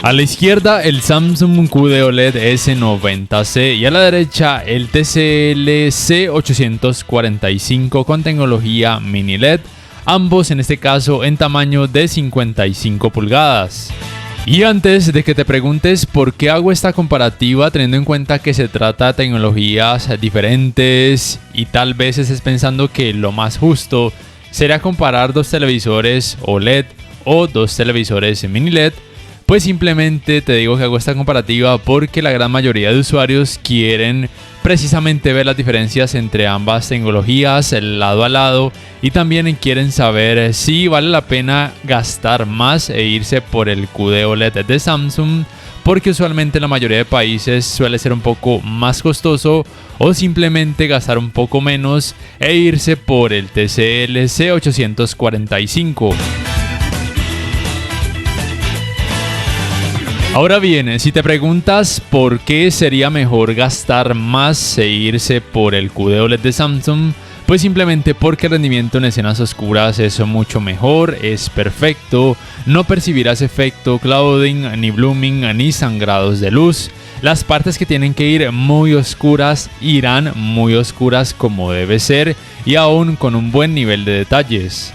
A la izquierda el Samsung QD OLED S90C y a la derecha el TCL C845 con tecnología mini LED, ambos en este caso en tamaño de 55 pulgadas. Y antes de que te preguntes por qué hago esta comparativa teniendo en cuenta que se trata de tecnologías diferentes y tal vez estés pensando que lo más justo sería comparar dos televisores OLED o dos televisores mini LED, pues simplemente te digo que hago esta comparativa porque la gran mayoría de usuarios quieren precisamente ver las diferencias entre ambas tecnologías lado a lado y también quieren saber si vale la pena gastar más e irse por el QD OLED de Samsung, porque usualmente en la mayoría de países suele ser un poco más costoso, o simplemente gastar un poco menos e irse por el TCL C845. Ahora bien, si te preguntas por qué sería mejor gastar más e irse por el QD OLED de Samsung, pues simplemente porque el rendimiento en escenas oscuras es mucho mejor, es perfecto, no percibirás efecto clouding, ni blooming, ni sangrados de luz. Las partes que tienen que ir muy oscuras irán muy oscuras como debe ser y aún con un buen nivel de detalles.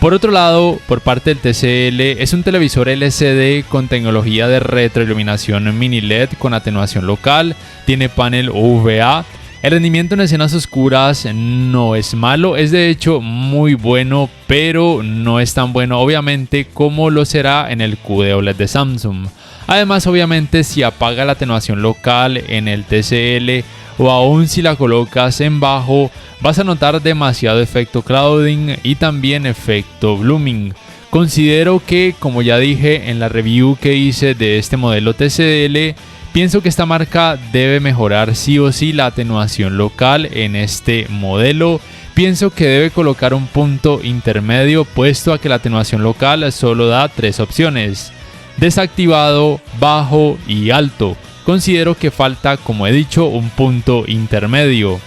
Por otro lado, por parte del TCL, es un televisor LCD con tecnología de retroiluminación mini LED con atenuación local, tiene panel UVA. El rendimiento en escenas oscuras no es malo, es de hecho muy bueno, pero no es tan bueno obviamente como lo será en el QD OLED de Samsung. Además, obviamente, si apaga la atenuación local en el TCL o aún si la colocas en bajo, vas a notar demasiado efecto clouding y también efecto blooming. Considero que, como ya dije en la review que hice de este modelo TCL, pienso que esta marca debe mejorar sí o sí la atenuación local en este modelo. Pienso que debe colocar un punto intermedio, puesto a que la atenuación local solo da 3 opciones: desactivado, bajo y alto. Considero que falta, como he dicho, un punto intermedio.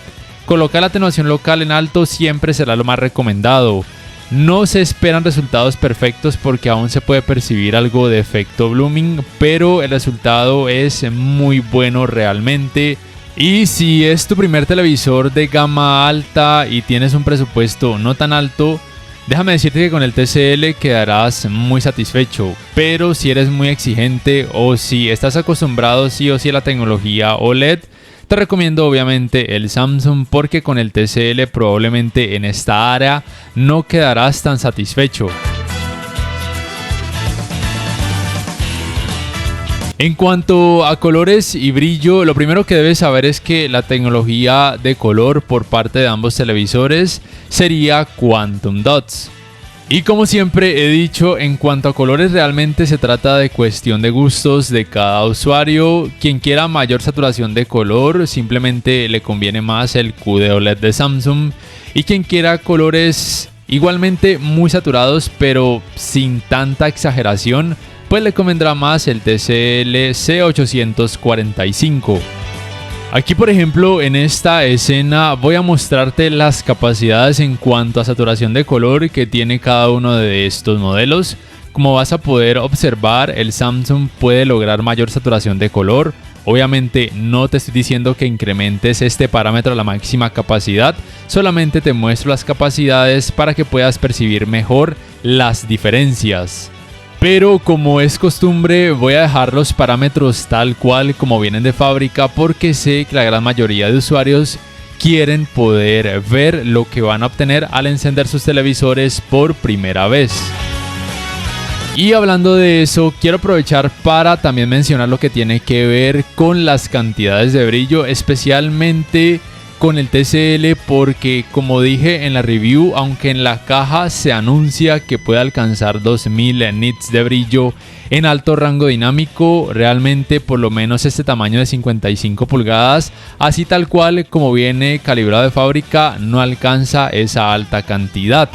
Colocar la atenuación local en alto siempre será lo más recomendado. No se esperan resultados perfectos porque aún se puede percibir algo de efecto blooming, pero el resultado es muy bueno realmente. Y si es tu primer televisor de gama alta y tienes un presupuesto no tan alto, déjame decirte que con el TCL quedarás muy satisfecho, pero si eres muy exigente o si estás acostumbrado sí o sí a la tecnología OLED, te recomiendo obviamente el Samsung, porque con el TCL probablemente en esta área no quedarás tan satisfecho. En cuanto a colores y brillo, lo primero que debes saber es que la tecnología de color por parte de ambos televisores sería Quantum Dots. Y como siempre he dicho, en cuanto a colores realmente se trata de cuestión de gustos de cada usuario. Quien quiera mayor saturación de color simplemente le conviene más el QD OLED de Samsung, y quien quiera colores igualmente muy saturados pero sin tanta exageración, pues le convendrá más el TCL C845. Aquí, por ejemplo, en esta escena voy a mostrarte las capacidades en cuanto a saturación de color que tiene cada uno de estos modelos. Como vas a poder observar, el Samsung puede lograr mayor saturación de color. Obviamente no te estoy diciendo que incrementes este parámetro a la máxima capacidad, solamente te muestro las capacidades para que puedas percibir mejor las diferencias. Pero como es costumbre, voy a dejar los parámetros tal cual como vienen de fábrica, porque sé que la gran mayoría de usuarios quieren poder ver lo que van a obtener al encender sus televisores por primera vez. Y hablando de eso, quiero aprovechar para también mencionar lo que tiene que ver con las cantidades de brillo, especialmente con el TCL, porque como dije en la review, aunque en la caja se anuncia que puede alcanzar 2000 nits de brillo en alto rango dinámico, realmente por lo menos este tamaño de 55 pulgadas, así tal cual como viene calibrado de fábrica, no alcanza esa alta cantidad.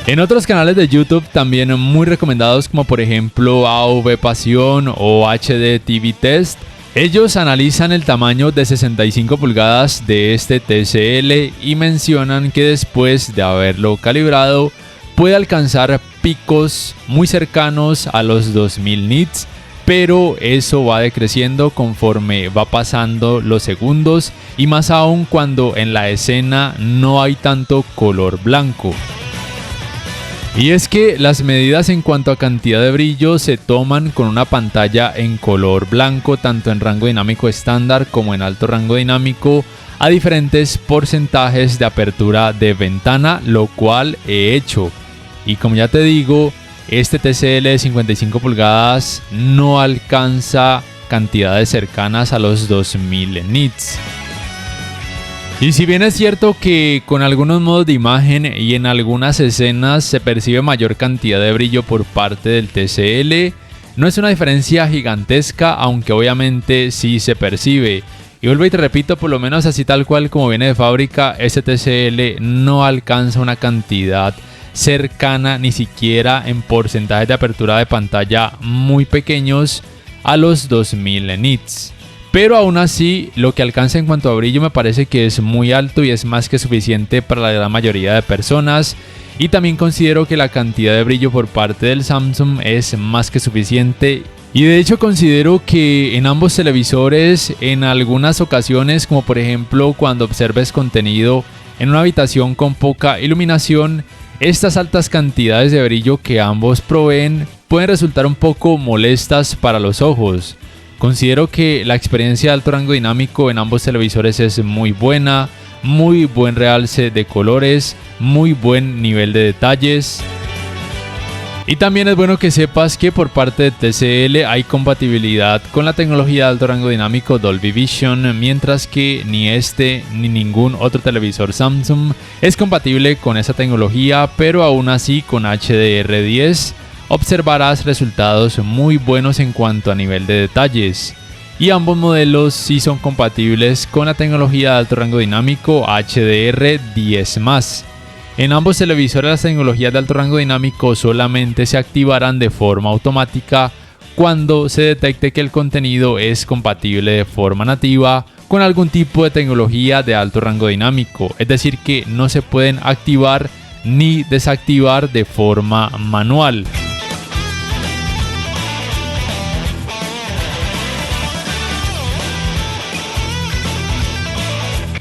En otros canales de YouTube también muy recomendados, como por ejemplo AV Pasión o HD TV Test, ellos analizan el tamaño de 65 pulgadas de este TCL y mencionan que después de haberlo calibrado puede alcanzar picos muy cercanos a los 2000 nits, pero eso va decreciendo conforme va pasando los segundos y más aún cuando en la escena no hay tanto color blanco. Y es que las medidas en cuanto a cantidad de brillo se toman con una pantalla en color blanco tanto en rango dinámico estándar como en alto rango dinámico a diferentes porcentajes de apertura de ventana, lo cual he hecho. Y como ya te digo, este TCL de 55 pulgadas no alcanza cantidades cercanas a los 2000 nits. Y si bien es cierto que con algunos modos de imagen y en algunas escenas se percibe mayor cantidad de brillo por parte del TCL, no es una diferencia gigantesca, aunque obviamente sí se percibe. Y vuelvo y te repito, por lo menos así tal cual como viene de fábrica, este TCL no alcanza una cantidad cercana ni siquiera en porcentajes de apertura de pantalla muy pequeños a los 2000 nits. Pero aún así, lo que alcanza en cuanto a brillo me parece que es muy alto y es más que suficiente para la gran mayoría de personas. Y también considero que la cantidad de brillo por parte del Samsung es más que suficiente. Y de hecho considero que en ambos televisores, en algunas ocasiones, como por ejemplo cuando observes contenido en una habitación con poca iluminación, estas altas cantidades de brillo que ambos proveen pueden resultar un poco molestas para los ojos. Considero que la experiencia de alto rango dinámico en ambos televisores es muy buena, muy buen realce de colores, muy buen nivel de detalles. Y también es bueno que sepas que por parte de TCL hay compatibilidad con la tecnología de alto rango dinámico Dolby Vision, mientras que ni este ni ningún otro televisor Samsung es compatible con esa tecnología, pero aún así con HDR10 observarás resultados muy buenos en cuanto a nivel de detalles. Y ambos modelos sí son compatibles con la tecnología de alto rango dinámico HDR10+. En ambos televisores las tecnologías de alto rango dinámico solamente se activarán de forma automática cuando se detecte que el contenido es compatible de forma nativa con algún tipo de tecnología de alto rango dinámico, es decir que no se pueden activar ni desactivar de forma manual.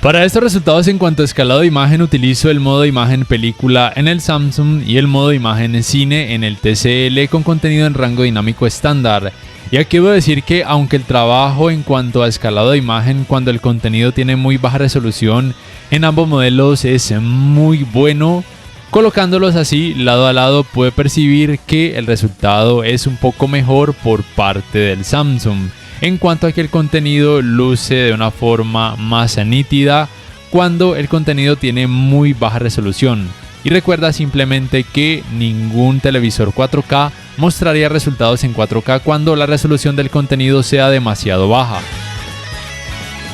Para estos resultados en cuanto a escalado de imagen utilizo el modo de imagen película en el Samsung y el modo de imagen cine en el TCL con contenido en rango dinámico estándar. Y aquí debo decir que aunque el trabajo en cuanto a escalado de imagen cuando el contenido tiene muy baja resolución en ambos modelos es muy bueno, colocándolos así lado a lado puede percibir que el resultado es un poco mejor por parte del Samsung. En cuanto a que el contenido luce de una forma más nítida cuando el contenido tiene muy baja resolución. Y recuerda simplemente que ningún televisor 4K mostraría resultados en 4K cuando la resolución del contenido sea demasiado baja.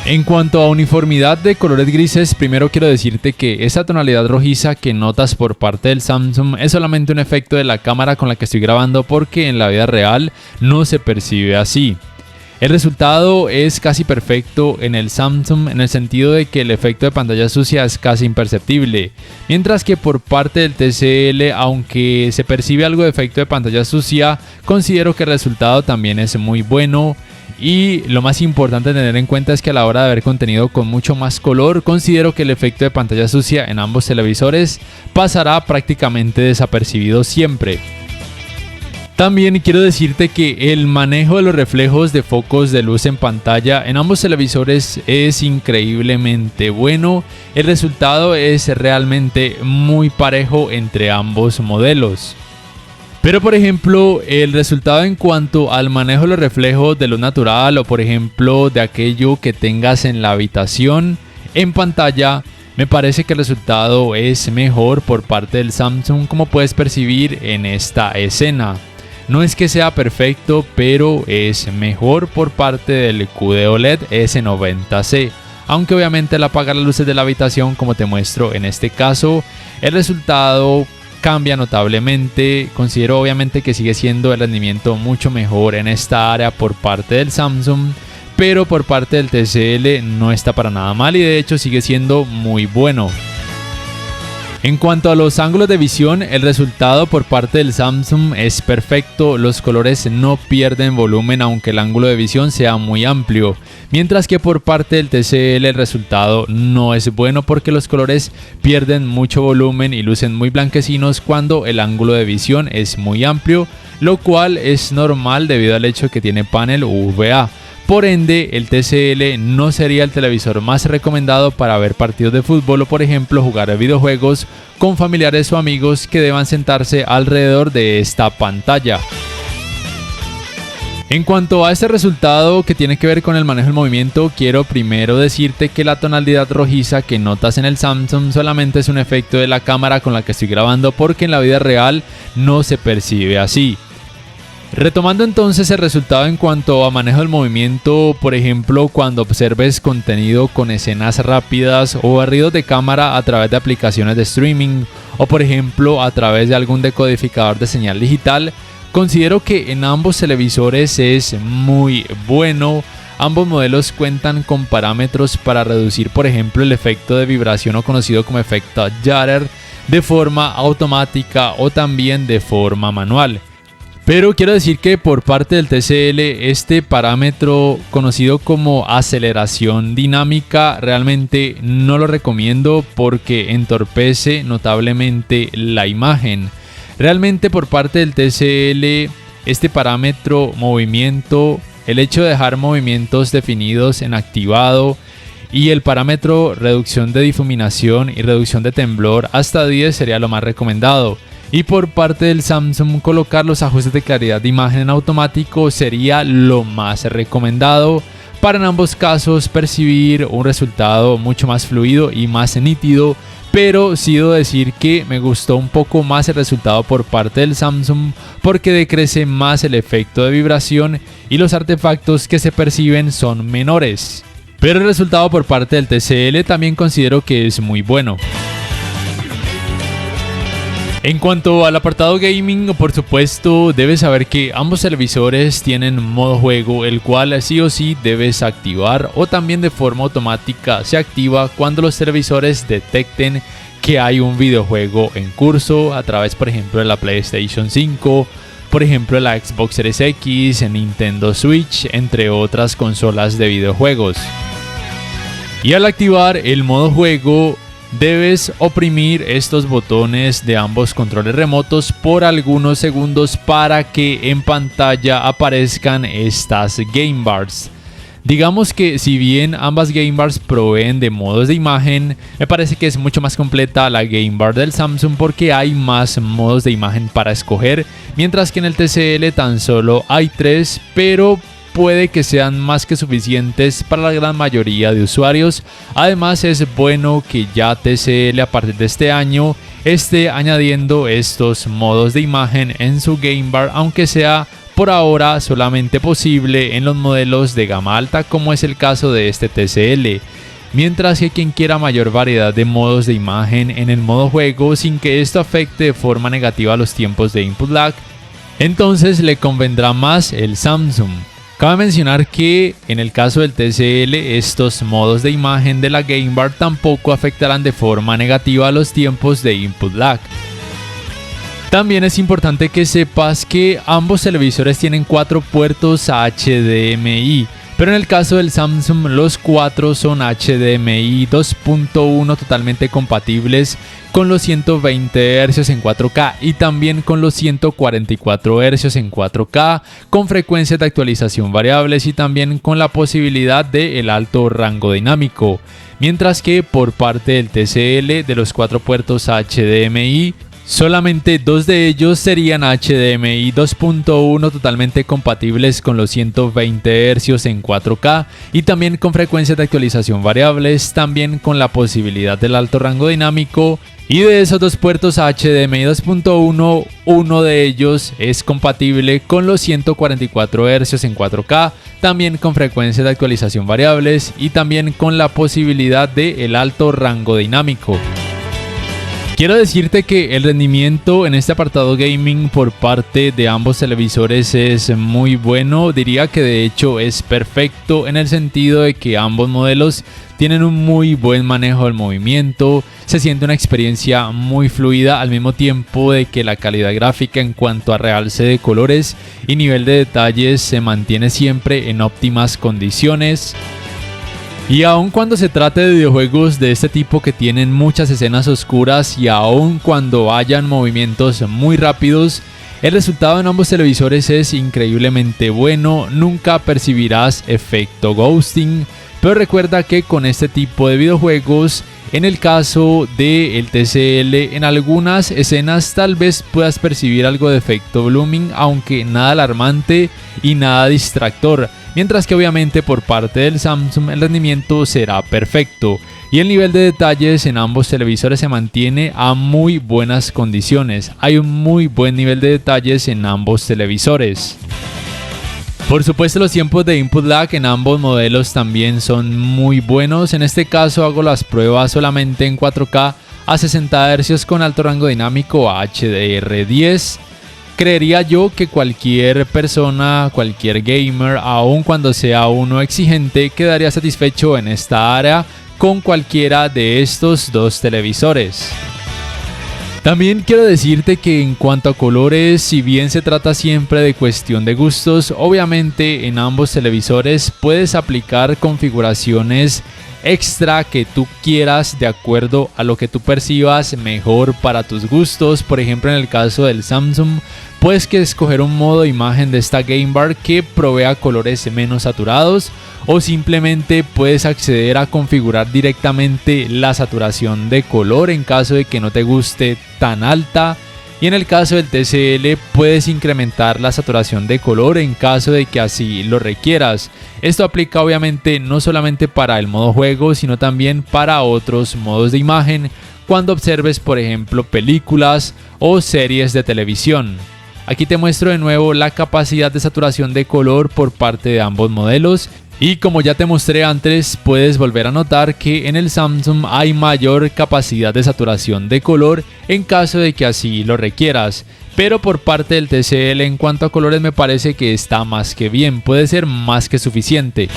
En cuanto a uniformidad de colores grises, primero quiero decirte que esa tonalidad rojiza que notas por parte del Samsung es solamente un efecto de la cámara con la que estoy grabando, porque en la vida real no se percibe así. El resultado es casi perfecto en el Samsung en el sentido de que el efecto de pantalla sucia es casi imperceptible, mientras que por parte del TCL, aunque se percibe algo de efecto de pantalla sucia, considero que el resultado también es muy bueno. Y lo más importante a tener en cuenta es que a la hora de ver contenido con mucho más color, considero que el efecto de pantalla sucia en ambos televisores pasará prácticamente desapercibido siempre. También quiero decirte que el manejo de los reflejos de focos de luz en pantalla en ambos televisores es increíblemente bueno. El resultado es realmente muy parejo entre ambos modelos. Pero por ejemplo, el resultado en cuanto al manejo de los reflejos de luz natural o por ejemplo de aquello que tengas en la habitación en pantalla, me parece que el resultado es mejor por parte del Samsung, como puedes percibir en esta escena. No es que sea perfecto, pero es mejor por parte del QD OLED S90C. Aunque obviamente al apagar las luces de la habitación, como te muestro en este caso, el resultado cambia notablemente. Considero obviamente que sigue siendo el rendimiento mucho mejor en esta área por parte del Samsung, pero por parte del TCL no está para nada mal y de hecho sigue siendo muy bueno. En cuanto a los ángulos de visión, el resultado por parte del Samsung es perfecto, los colores no pierden volumen aunque el ángulo de visión sea muy amplio, mientras que por parte del TCL el resultado no es bueno porque los colores pierden mucho volumen y lucen muy blanquecinos cuando el ángulo de visión es muy amplio, lo cual es normal debido al hecho que tiene panel UVA. Por ende, el TCL no sería el televisor más recomendado para ver partidos de fútbol o por ejemplo jugar videojuegos con familiares o amigos que deban sentarse alrededor de esta pantalla. En cuanto a este resultado que tiene que ver con el manejo del movimiento, quiero primero decirte que la tonalidad rojiza que notas en el Samsung solamente es un efecto de la cámara con la que estoy grabando porque en la vida real no se percibe así. Retomando entonces el resultado en cuanto a manejo del movimiento, por ejemplo cuando observes contenido con escenas rápidas o barridos de cámara a través de aplicaciones de streaming o por ejemplo a través de algún decodificador de señal digital, considero que en ambos televisores es muy bueno. Ambos modelos cuentan con parámetros para reducir por ejemplo el efecto de vibración o conocido como efecto Jutter de forma automática o también de forma manual. Pero quiero decir que por parte del TCL este parámetro conocido como aceleración dinámica realmente no lo recomiendo porque entorpece notablemente la imagen. Realmente por parte del TCL este parámetro movimiento, el hecho de dejar movimientos definidos en activado y el parámetro reducción de difuminación y reducción de temblor hasta 10 sería lo más recomendado. Y por parte del Samsung colocar los ajustes de claridad de imagen en automático sería lo más recomendado para en ambos casos percibir un resultado mucho más fluido y más nítido, pero sí debo decir que me gustó un poco más el resultado por parte del Samsung porque decrece más el efecto de vibración y los artefactos que se perciben son menores. Pero el resultado por parte del TCL también considero que es muy bueno. En cuanto al apartado gaming, por supuesto debes saber que ambos televisores tienen modo juego, el cual sí o sí debes activar o también de forma automática se activa cuando los televisores detecten que hay un videojuego en curso a través por ejemplo de la PlayStation 5, por ejemplo la Xbox Series X, Nintendo Switch, entre otras consolas de videojuegos. Y al activar el modo juego, debes oprimir estos botones de ambos controles remotos por algunos segundos para que en pantalla aparezcan estas game bars. Digamos que si bien ambas game bars proveen de modos de imagen, me parece que es mucho más completa la game bar del Samsung porque hay más modos de imagen para escoger, mientras que en el TCL tan solo hay 3, pero puede que sean más que suficientes para la gran mayoría de usuarios. Además es bueno que ya TCL a partir de este año esté añadiendo estos modos de imagen en su game bar, aunque sea por ahora solamente posible en los modelos de gama alta como es el caso de este TCL. Mientras que quien quiera mayor variedad de modos de imagen en el modo juego sin que esto afecte de forma negativa los tiempos de input lag, entonces le convendrá más el Samsung. Cabe mencionar que en el caso del TCL estos modos de imagen de la Game Bar tampoco afectarán de forma negativa los tiempos de input lag. También es importante que sepas que ambos televisores tienen 4 puertos HDMI, pero en el caso del Samsung los 4 son HDMI 2.1 totalmente compatibles con los 120 Hz en 4K y también con los 144 Hz en 4K, con frecuencias de actualización variables y también con la posibilidad del alto rango dinámico. Mientras que por parte del TCL, de los 4 puertos HDMI, solamente 2 de ellos serían HDMI 2.1 totalmente compatibles con los 120 Hz en 4K y también con frecuencias de actualización variables, también con la posibilidad del alto rango dinámico. Y de esos 2 puertos HDMI 2.1, uno de ellos es compatible con los 144 Hz en 4K, también con frecuencias de actualización variables y también con la posibilidad del alto rango dinámico. Quiero decirte que el rendimiento en este apartado gaming por parte de ambos televisores es muy bueno, diría que de hecho es perfecto en el sentido de que ambos modelos tienen un muy buen manejo del movimiento, se siente una experiencia muy fluida al mismo tiempo de que la calidad gráfica en cuanto a realce de colores y nivel de detalles se mantiene siempre en óptimas condiciones. Y aun cuando se trate de videojuegos de este tipo que tienen muchas escenas oscuras y aun cuando hayan movimientos muy rápidos, el resultado en ambos televisores es increíblemente bueno, nunca percibirás efecto ghosting, pero recuerda que con este tipo de videojuegos, en el caso del TCL, en algunas escenas tal vez puedas percibir algo de efecto blooming, aunque nada alarmante y nada distractor, mientras que obviamente por parte del Samsung el rendimiento será perfecto y el nivel de detalles en ambos televisores se mantiene a muy buenas condiciones. Hay un muy buen nivel de detalles en ambos televisores. Por supuesto, los tiempos de input lag en ambos modelos también son muy buenos. En este caso hago las pruebas solamente en 4K a 60 Hz con alto rango dinámico a HDR10. Creería yo que cualquier persona, cualquier gamer, aun cuando sea uno exigente, quedaría satisfecho en esta área con cualquiera de estos dos televisores. También quiero decirte que en cuanto a colores, si bien se trata siempre de cuestión de gustos, obviamente en ambos televisores puedes aplicar configuraciones extra que tú quieras de acuerdo a lo que tú percibas mejor para tus gustos. Por ejemplo, en el caso del Samsung, puedes escoger un modo de imagen de esta Game Bar que provea colores menos saturados, o simplemente puedes acceder a configurar directamente la saturación de color en caso de que no te guste tan alta. Y en el caso del TCL puedes incrementar la saturación de color en caso de que así lo requieras. Esto aplica obviamente no solamente para el modo juego, sino también para otros modos de imagen cuando observes, por ejemplo, películas o series de televisión. Aquí te muestro de nuevo la capacidad de saturación de color por parte de ambos modelos. Y como ya te mostré antes, puedes volver a notar que en el Samsung hay mayor capacidad de saturación de color en caso de que así lo requieras. Pero por parte del TCL en cuanto a colores me parece que está más que bien, puede ser más que suficiente.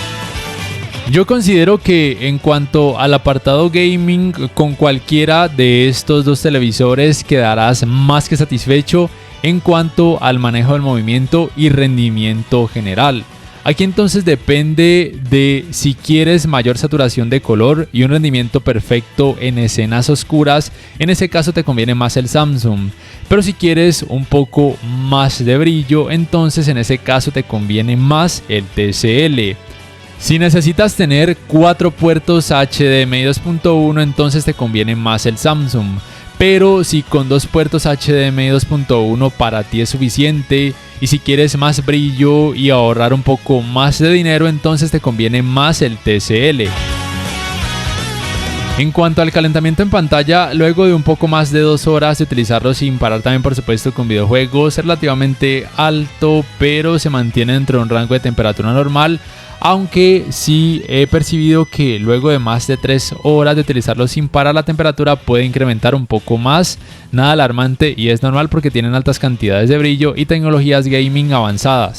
Yo considero que en cuanto al apartado gaming, con cualquiera de estos dos televisores quedarás más que satisfecho en cuanto al manejo del movimiento y rendimiento general. Aquí entonces depende de si quieres mayor saturación de color y un rendimiento perfecto en escenas oscuras, en ese caso te conviene más el Samsung. Pero si quieres un poco más de brillo, entonces en ese caso te conviene más el TCL. Si necesitas tener 4 puertos HDMI 2.1, entonces te conviene más el Samsung. Pero si con 2 puertos HDMI 2.1 para ti es suficiente y si quieres más brillo y ahorrar un poco más de dinero, entonces te conviene más el TCL. En cuanto al calentamiento en pantalla, luego de un poco más de 2 horas de utilizarlo sin parar, también por supuesto con videojuegos, es relativamente alto, pero se mantiene dentro de un rango de temperatura normal. Aunque sí he percibido que luego de más de 3 horas de utilizarlo sin parar, la temperatura puede incrementar un poco más. Nada alarmante y es normal porque tienen altas cantidades de brillo y tecnologías gaming avanzadas.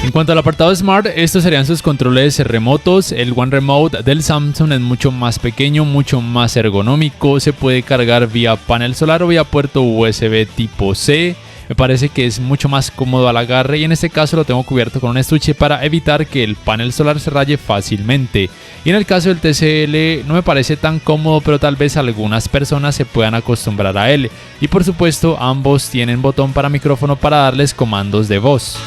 En cuanto al apartado Smart, estos serían sus controles remotos. El One Remote del Samsung es mucho más pequeño, mucho más ergonómico. Se puede cargar vía panel solar o vía puerto USB tipo C. Me parece que es mucho más cómodo al agarre y en este caso lo tengo cubierto con un estuche para evitar que el panel solar se raye fácilmente. Y en el caso del TCL no me parece tan cómodo, pero tal vez algunas personas se puedan acostumbrar a él. Y por supuesto ambos tienen botón para micrófono para darles comandos de voz.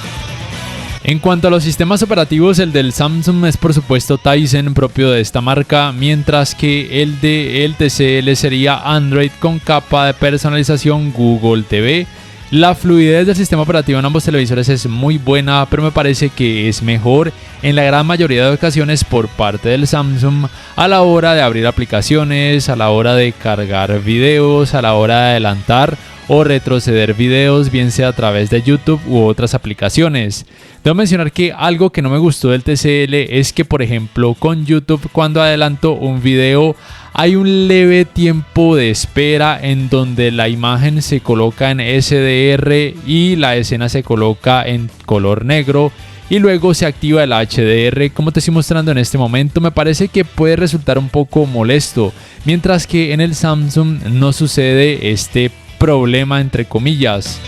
En cuanto a los sistemas operativos, el del Samsung es por supuesto Tizen, propio de esta marca, mientras que el de TCL sería Android con capa de personalización Google TV. La fluidez del sistema operativo en ambos televisores es muy buena, pero me parece que es mejor en la gran mayoría de ocasiones por parte del Samsung a la hora de abrir aplicaciones, a la hora de cargar videos, a la hora de adelantar o retroceder videos, bien sea a través de YouTube u otras aplicaciones. Debo mencionar que algo que no me gustó del TCL es que, por ejemplo, con YouTube, cuando adelanto un video, hay un leve tiempo de espera en donde la imagen se coloca en SDR y la escena se coloca en color negro. y luego se activa el HDR como te estoy mostrando en este momento. Me parece que puede resultar un poco molesto, mientras que en el Samsung no sucede este problema entre comillas.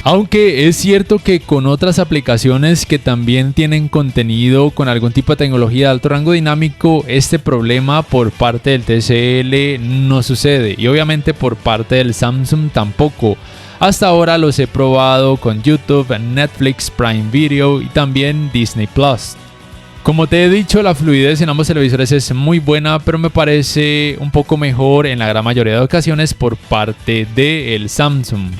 Aunque es cierto que con otras aplicaciones que también tienen contenido con algún tipo de tecnología de alto rango dinámico, este problema por parte del TCL no sucede, y obviamente por parte del Samsung tampoco. Hasta ahora los he probado con YouTube, Netflix, Prime Video y también Disney Plus. Como te he dicho, la fluidez en ambos televisores es muy buena, pero me parece un poco mejor en la gran mayoría de ocasiones por parte del Samsung.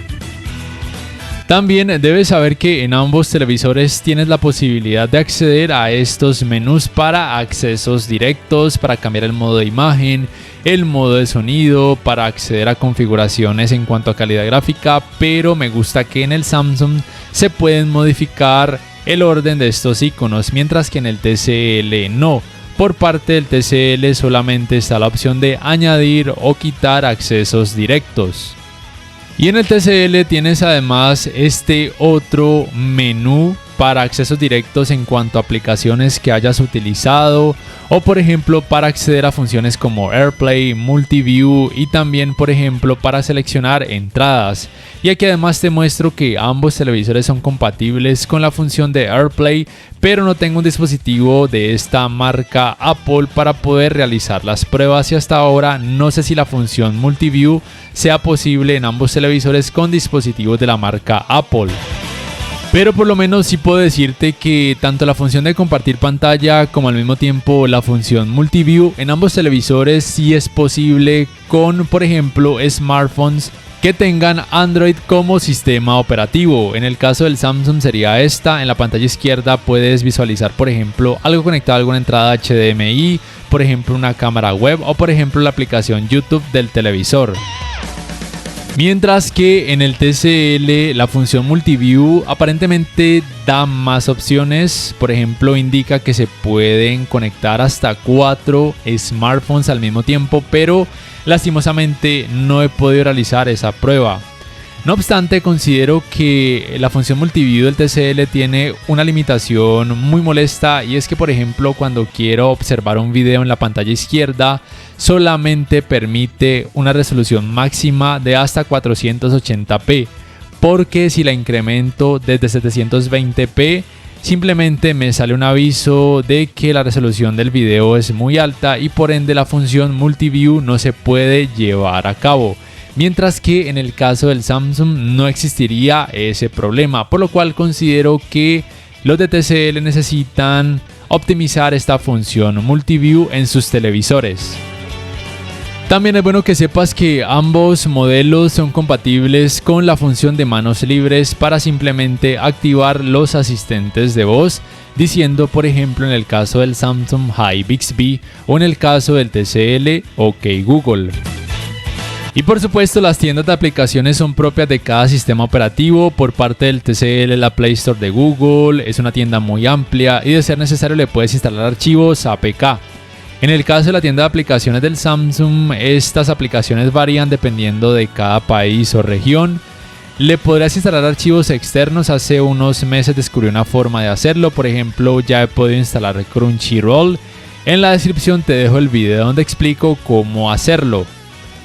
También debes saber que en ambos televisores tienes la posibilidad de acceder a estos menús para accesos directos, para cambiar el modo de imagen, el modo de sonido, para acceder a configuraciones en cuanto a calidad gráfica, pero me gusta que en el Samsung se pueden modificar el orden de estos iconos, mientras que en el TCL no. Por parte del TCL solamente está la opción de añadir o quitar accesos directos. Y en el TCL tienes además este otro menú para accesos directos en cuanto a aplicaciones que hayas utilizado, o por ejemplo para acceder a funciones como AirPlay, Multiview y también por ejemplo para seleccionar entradas. Y aquí además te muestro que ambos televisores son compatibles con la función de AirPlay, pero no tengo un dispositivo de esta marca Apple para poder realizar las pruebas, y hasta ahora no sé si la función Multiview sea posible en ambos televisores con dispositivos de la marca Apple. Pero por lo menos sí puedo decirte que tanto la función de compartir pantalla como al mismo tiempo la función Multiview en ambos televisores sí es posible con, por ejemplo, smartphones que tengan Android como sistema operativo. En el caso del Samsung sería esta. En la pantalla izquierda puedes visualizar, por ejemplo, algo conectado a alguna entrada HDMI, por ejemplo una cámara web o por ejemplo la aplicación YouTube del televisor. Mientras que en el TCL la función Multiview aparentemente da más opciones. Por ejemplo, indica que se pueden conectar hasta 4 smartphones al mismo tiempo, pero lastimosamente no he podido realizar esa prueba. No obstante, considero que la función Multiview del TCL tiene una limitación muy molesta, y es que por ejemplo cuando quiero observar un video en la pantalla izquierda solamente permite una resolución máxima de hasta 480p, porque si la incremento desde 720p simplemente me sale un aviso de que la resolución del video es muy alta y por ende la función Multiview no se puede llevar a cabo. Mientras que en el caso del Samsung no existiría ese problema, por lo cual considero que los de TCL necesitan optimizar esta función Multiview en sus televisores. También es bueno que sepas que ambos modelos son compatibles con la función de manos libres para simplemente activar los asistentes de voz, diciendo por ejemplo en el caso del Samsung Hi Bixby o en el caso del TCL OK Google. Y por supuesto las tiendas de aplicaciones son propias de cada sistema operativo. Por parte del TCL la Play Store de Google es una tienda muy amplia y de ser necesario le puedes instalar archivos APK. En el caso de la tienda de aplicaciones del Samsung, estas aplicaciones varían dependiendo de cada país o región. Le podrás instalar archivos externos. Hace unos meses descubrí una forma de hacerlo. Por ejemplo, ya he podido instalar Crunchyroll. En la descripción te dejo el video donde explico cómo hacerlo.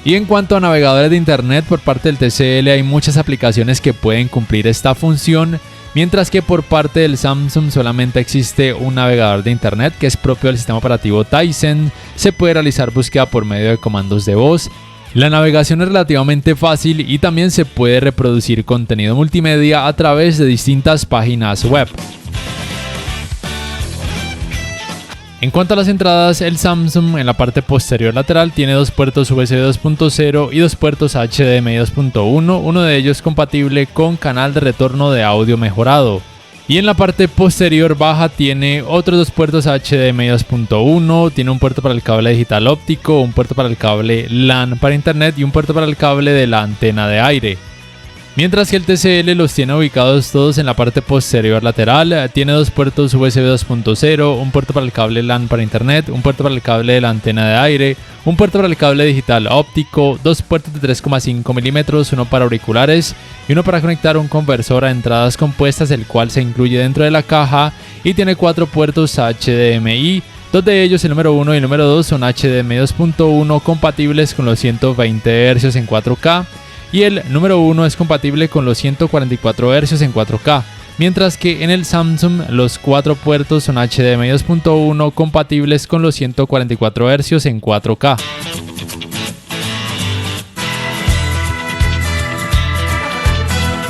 Y en cuanto a navegadores de internet, por parte del TCL hay muchas aplicaciones que pueden cumplir esta función, mientras que por parte del Samsung solamente existe un navegador de internet que es propio del sistema operativo Tizen. Se puede realizar búsqueda por medio de comandos de voz. La navegación es relativamente fácil y también se puede reproducir contenido multimedia a través de distintas páginas web. En cuanto a las entradas, el Samsung en la parte posterior lateral tiene dos puertos USB 2.0 y dos puertos HDMI 2.1, uno de ellos compatible con canal de retorno de audio mejorado. Y en la parte posterior baja tiene otros dos puertos HDMI 2.1, tiene un puerto para el cable digital óptico, un puerto para el cable LAN para internet y un puerto para el cable de la antena de aire. Mientras que el TCL los tiene ubicados todos en la parte posterior lateral. Tiene dos puertos USB 2.0, un puerto para el cable LAN para internet, un puerto para el cable de la antena de aire, un puerto para el cable digital óptico, dos puertos de 3,5 milímetros, uno para auriculares y uno para conectar un conversor a entradas compuestas, el cual se incluye dentro de la caja, y tiene 4 puertos HDMI. Dos de ellos, el número 1 y el número 2, son HDMI 2.1 compatibles con los 120 Hz en 4K. Y el número 1 es compatible con los 144 Hz en 4K, mientras que en el Samsung los 4 puertos son HDMI 2.1 compatibles con los 144 Hz en 4K.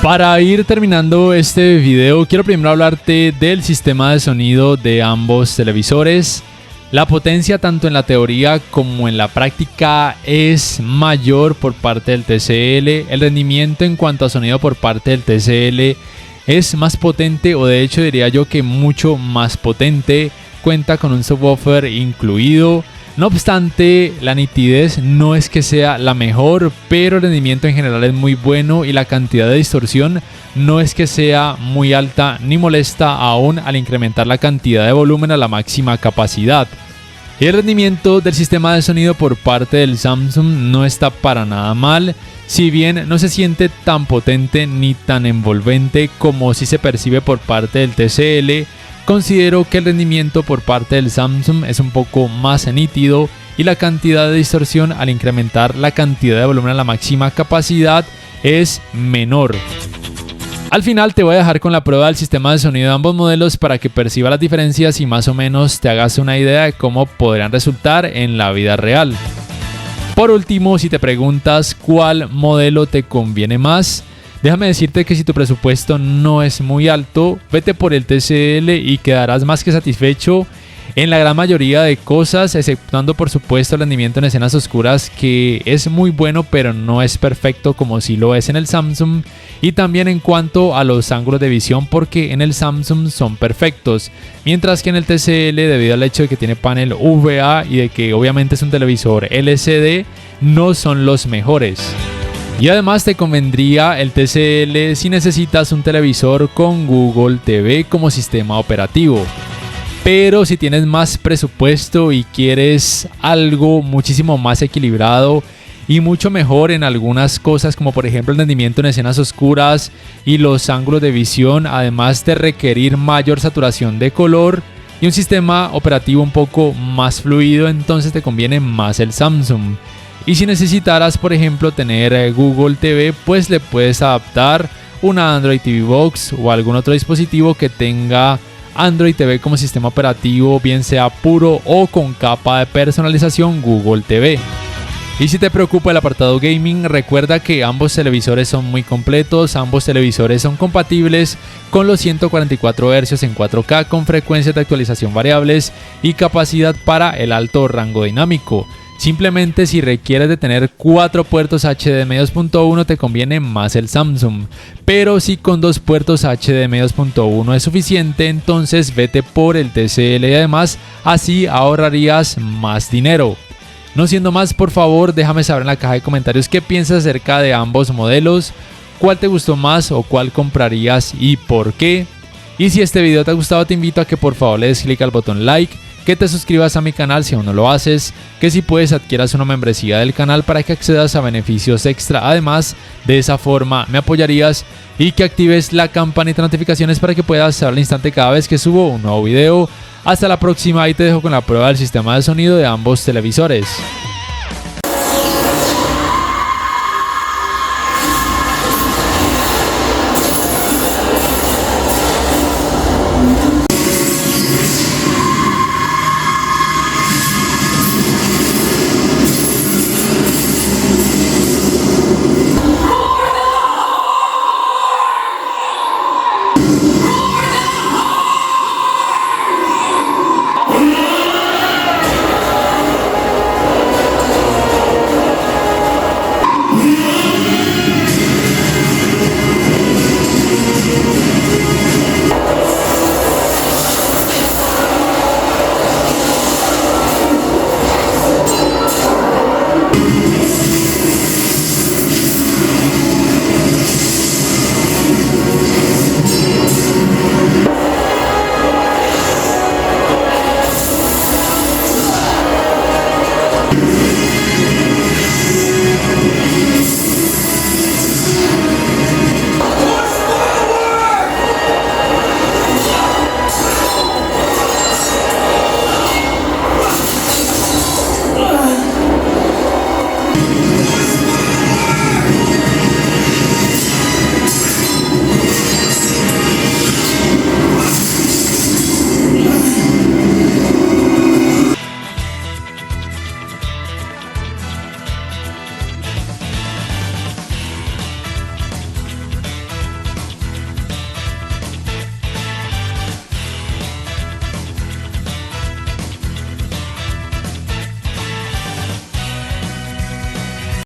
Para ir terminando este video, quiero primero hablarte del sistema de sonido de ambos televisores. La potencia tanto en la teoría como en la práctica es mayor por parte del TCL. El rendimiento en cuanto a sonido por parte del TCL es más potente, o de hecho diría yo que mucho más potente. Cuenta con un subwoofer incluido. No obstante, la nitidez no es que sea la mejor, pero el rendimiento en general es muy bueno y la cantidad de distorsión no es que sea muy alta ni molesta aún al incrementar la cantidad de volumen a la máxima capacidad. Y el rendimiento del sistema de sonido por parte del Samsung no está para nada mal, si bien no se siente tan potente ni tan envolvente como si se percibe por parte del TCL. Considero que el rendimiento por parte del Samsung es un poco más nítido y la cantidad de distorsión al incrementar la cantidad de volumen a la máxima capacidad es menor. Al final te voy a dejar con la prueba del sistema de sonido de ambos modelos para que percibas las diferencias y más o menos te hagas una idea de cómo podrían resultar en la vida real. Por último, si te preguntas cuál modelo te conviene más, déjame decirte que si tu presupuesto no es muy alto, vete por el TCL y quedarás más que satisfecho en la gran mayoría de cosas, exceptuando por supuesto el rendimiento en escenas oscuras, que es muy bueno pero no es perfecto como si lo es en el Samsung, y también en cuanto a los ángulos de visión, porque en el Samsung son perfectos, mientras que en el TCL, debido al hecho de que tiene panel VA y de que obviamente es un televisor LCD, no son los mejores. Y además te convendría el TCL si necesitas un televisor con Google TV como sistema operativo. Pero si tienes más presupuesto y quieres algo muchísimo más equilibrado y mucho mejor en algunas cosas, como por ejemplo el rendimiento en escenas oscuras y los ángulos de visión, además de requerir mayor saturación de color y un sistema operativo un poco más fluido, entonces te conviene más el Samsung. Y si necesitaras, por ejemplo, tener Google TV, pues le puedes adaptar una Android TV Box o algún otro dispositivo que tenga Android TV como sistema operativo, bien sea puro o con capa de personalización Google TV. Y si te preocupa el apartado gaming, recuerda que ambos televisores son muy completos, ambos televisores son compatibles con los 144 Hz en 4K con frecuencias de actualización variables y capacidad para el alto rango dinámico. Simplemente si requieres de tener 4 puertos HDMI 2.1 te conviene más el Samsung, pero si con 2 puertos HDMI 2.1 es suficiente, entonces vete por el TCL y además así ahorrarías más dinero. No siendo más, por favor déjame saber en la caja de comentarios qué piensas acerca de ambos modelos, cuál te gustó más o cuál comprarías y por qué. Y si este video te ha gustado, te invito a que por favor le des clic al botón like, que te suscribas a mi canal si aún no lo haces, que si puedes adquieras una membresía del canal para que accedas a beneficios extra. Además, de esa forma me apoyarías, y que actives la campanita de notificaciones para que puedas saber al instante cada vez que subo un nuevo video. Hasta la próxima y te dejo con la prueba del sistema de sonido de ambos televisores.